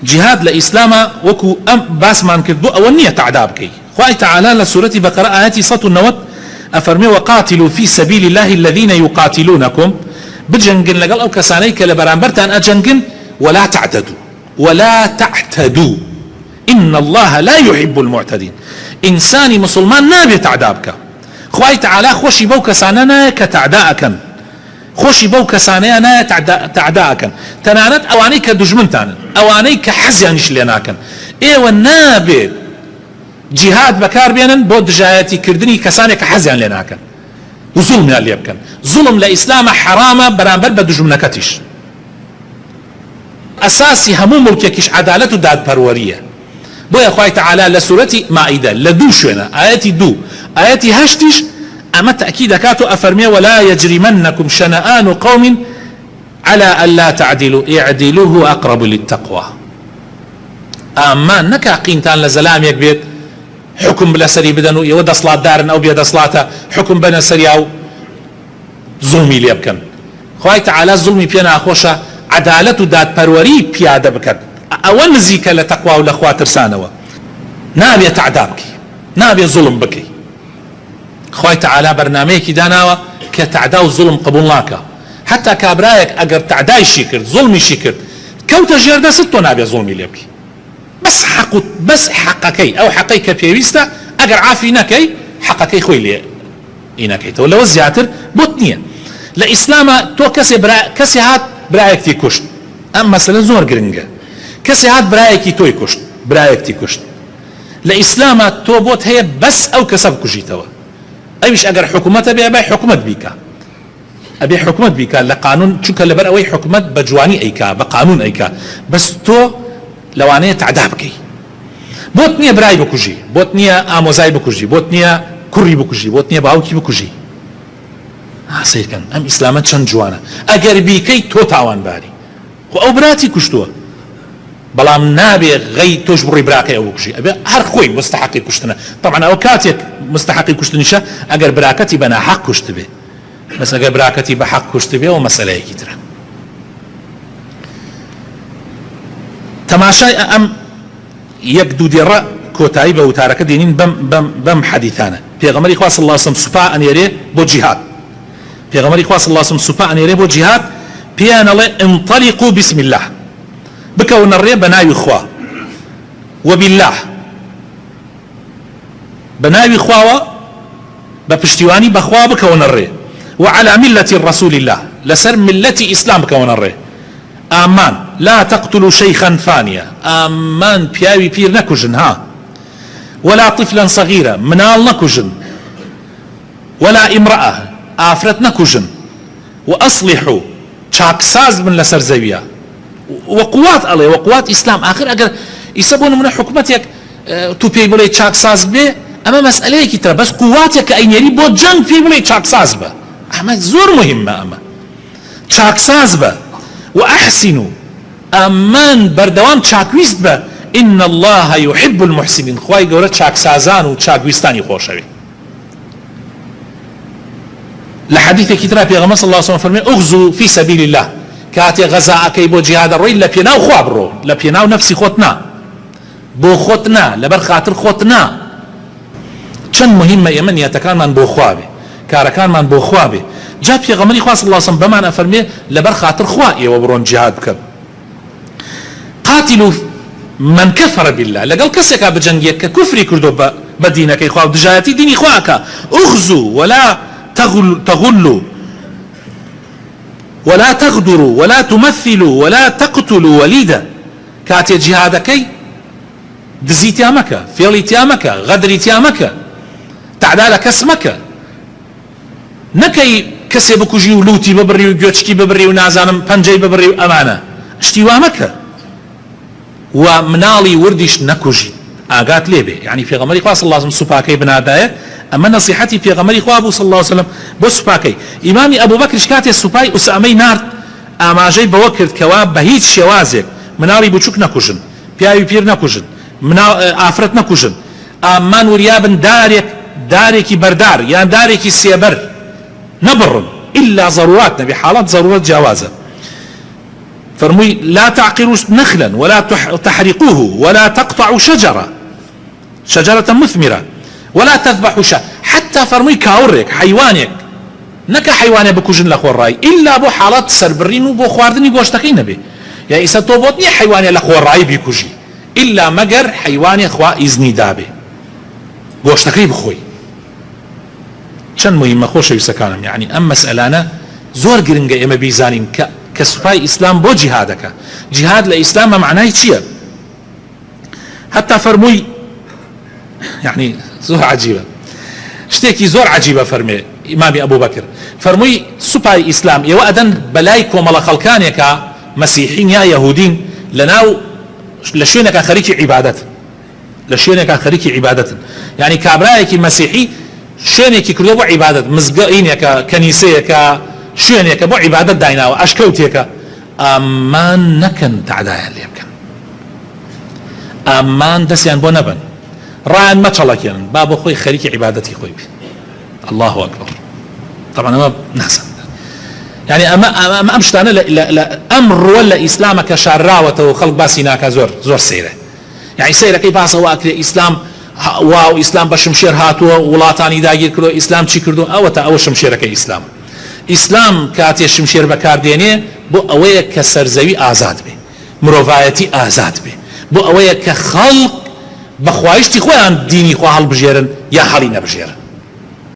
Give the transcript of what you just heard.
جهاد لإسلام وكو باس مان كذبو أو النية تعذابكي خواهي تعالى لسورة بقرة آياتي صوت النوت أفرمي وقاتلوا في سبيل الله الذين يقاتلونكم بجنجن لقل أو كسانيك لبرانبرتان أجنجن ولا تعتدوا إن الله لا يحب المعتدين إنساني مسلمان نابي تعذابك خواهي تعالى خوشي بو كساننا كتعداءك خوشي بو كسانينا تعداءك تنانت أواني كدجمن تانن أواني كحزيانش ليناكن إيوه نابي جهاد بكار بينن بود جاياتي كردني كساني كحزيان ليناكن وظلم اللي يبكن ظلم لإسلام حرامة برانبر بدجمنكتش أساسي همو ملكيكش عدالة داد برورية بو يا أخوة تعالى لسورة مائدة لدو شونا آياتي دو آياتي هشتش أما تأكيد كاتو أفرمي ولا يجرمنكم شنآن قوم على ألا تعدلوا اعدلوه أقرب للتقوى أما نكا قيمتان لزلام يكبيت حكم بلا سري بدنو يود صلاة دارن أو بيد صلاة حكم بنا سري أو ظلمي ليبكن خواهي تعالى ظلمي بينا أخوشا عدالة داد بروري بيادة بكن أول نزيك لتقوى ولأخوة ترسانوا نابي تعذابك نابي ظلم بكي خواهي تعالى برنامجك داناوا كتعداو الظلم قبولناك حتى كابرايك اگر تعداي شكر ظلمي شكر كوتا جيردا ستو نابي ظلمي ليبكي بس حقكي او حقيك بيويستا اگر عافي نكي حقكي خوي لي انكي تو لو زياتر بوتنيه لاسلام تو كسي هات برايك تي كشت اما مثلا زور جرينجا كسي هات برايك توي كشت برايك تي كشت لاسلام تو بوت هي بس او كسب كجيتوا أي مش أجر حكومة أبي حكومة بيكا أبي حكومة بيكا لقانون شو كلا بر أوي حكومة بجواني أيكا بقانون أيكا بس تو لو أنا تعذبكي بوتنيا براي بكوجي بوتنيا آموزاي بكوجي بوتنيا كوري بكوجي بوتنيا باوكي بكوجي سير كان أم إسلامات شن جوانا أجر بيكي تو تعوان باري أو براتي كشتوا بلام نابي غي تجبري براكي او كشي ابي هر خوي مستحقي كشتنا طبعا اوقاتك مستحقي كشتنيشا اگر براكتي بنا حق كشتبه بس اگر براكتي بحق كشتبه ومساله كتير تماشاي ام يقدو ديرا كوتايبه وتارك دينين بم حديثانا پیغمبر خاص الله صلى الله عليه وسلم بو جهاد پیغمبر خاص الله صلى الله عليه وسلم بو جهاد بيان الله انطلقوا بسم الله بكون الري بناوي خوا وبالله بناوي خوا بپشتیوانی بخوا بكون الري وعلى ملة رسول الله لسر ملة إسلام بكون الري آمان لا تقتلوا شيخا فانيا آمان بياوي بير نكجن ها ولا طفلا صغيرا منال نكجن ولا امرأة آفرت نكجن وأصلحوا شاكساز من لسر زويا وقوات الله وقوات إسلام آخر أجر يسبون من حكومتك توبي بولي تشاك ساز به أما مسألة كتير بس قواتك أين يري بود جنگ في بولي تشاك ساز به أما زور مهمة أما تشاك ساز به وأحسنوا أمان بردوام تشاك ويست به إن الله يحب المحسنين خواهي قولة تشاك سازان وتشاك ويستاني خوشوي لحديث كتير بيغمس الله صلى الله عليه وسلم أغزوا في سبيل الله كاتي غزاء كي بو جهاد الروي لبيناو خوابرو لبيناو نفسي خوتنا بو خوتنا لبر خاطر خوتنا چن مهمة يمن يتكان من بو خوابي كاركان من بو خوابي جاء في غمري خواص الله صلى الله عليه وسلم لبر خاطر خوائي وبرون جهاد بكب قاتلوا من كفر بالله لقل كسكا بجنجيك كفري كردو بدينك يخواب دجايتي ديني خواكا اغزوا ولا تغلوا ولا تغدروا ولا تمثلوا ولا تقتلوا وليدا كاتي جهادكي دزيتي امك فيليتي امك غدريتي امك تعدالك اسمك نكي كسي بكوجي ولوتي ببري وجوتشكي ببري ونازانم بنجي ببري امانه اشتيوامك ومنالي ورديش نكوجي اقات ليبي يعني في غمري خاص الله سبحانه بنادايه اما نصيحتي في غمري خوابو صلى الله عليه وسلم بو سباكي امامي ابو بكر شكاتي سباي اسامي نار اما جاي بوكرت كواب بهيت شوازك مناري بوچوك نكوجن بياوي بير نكوجن منا افرت نكوجن اما نوريابن دارك بردار يعني دارك سيبر نبر الا ضروراتنا بحالات ضروره جوازه فرمووی لا تعقروا نخلا ولا تحرقوه ولا تقطعوا شجرة مثمرة ولا تذبحوا حتى فرمووی كاورك حيوانك نەکە حیوانێ بکوژن لە خۆڕایی ئللا بۆ حاڵات سەربڕین و بۆ خواردنی گۆشتەکەی نەبێ یا ئیسا تۆ بۆت نییە حیوانێ لە خۆڕایی بیکوژی ئللا مەگەر حیوانێ خوا ئیزنی دابێ گۆشتەکەی بخۆی. چەند مهمە خۆشەویستەکانم، یعنی ئەم مەسئلانە زۆر گرنگە ئێمە بیزانین کە سوپای ئیسلام بۆ جیهادەکە. جیهاد لە ئیسلامە معنای چییە؟ هەتا فەرمووی یعنی زۆر عەجیبە، شتێکی زۆر عەجیبە فەرمێ ئیمامی ئەبوو بەکر، فەرمووی سوپای ئیسلام ئێوە ئەدەن بەلای کۆمەڵە خەڵکانێکە مەسیحین یا یەهودین لە شوێنێکە خەریکی عیبادەت، لە شوێنێکە خەریکی عیبادەتن، یعنی کابرایەکی مەسیحی شوێنێکی کردو بۆ عیبادەت، مزگەینێکە کەنیسەیەکە شوێنێکە بۆ عیبادەت دایناوە ئەشکەوتێکە، ئامان نەکەن تەعدایان لێ بکەن، ئامان دەستیان بۆ نەبن، ڕایان مەچەڵەکێنن، با بۆ خۆی خەریکی عیبادەتی خۆی بێ. الله أكبر. طبعا أما ناسا يعني أما أمشتانا أمر ولا إسلامك شراوة وخلق باسيناك زور سيرة، يعني سيرة كيف أصوا أكل إسلام واو إسلام بشمشير هاتوا ولاتاني داير كلو إسلام شي كردو أو شمشير كإسلام إسلام كاتي شمشير بكارديني بو أوية كسرزوي آزاد بي مروفايتي آزاد بي بو أوية كخلق بخوايشتي خوان ديني خواه هالبجيرن يا حالي نبجيرن.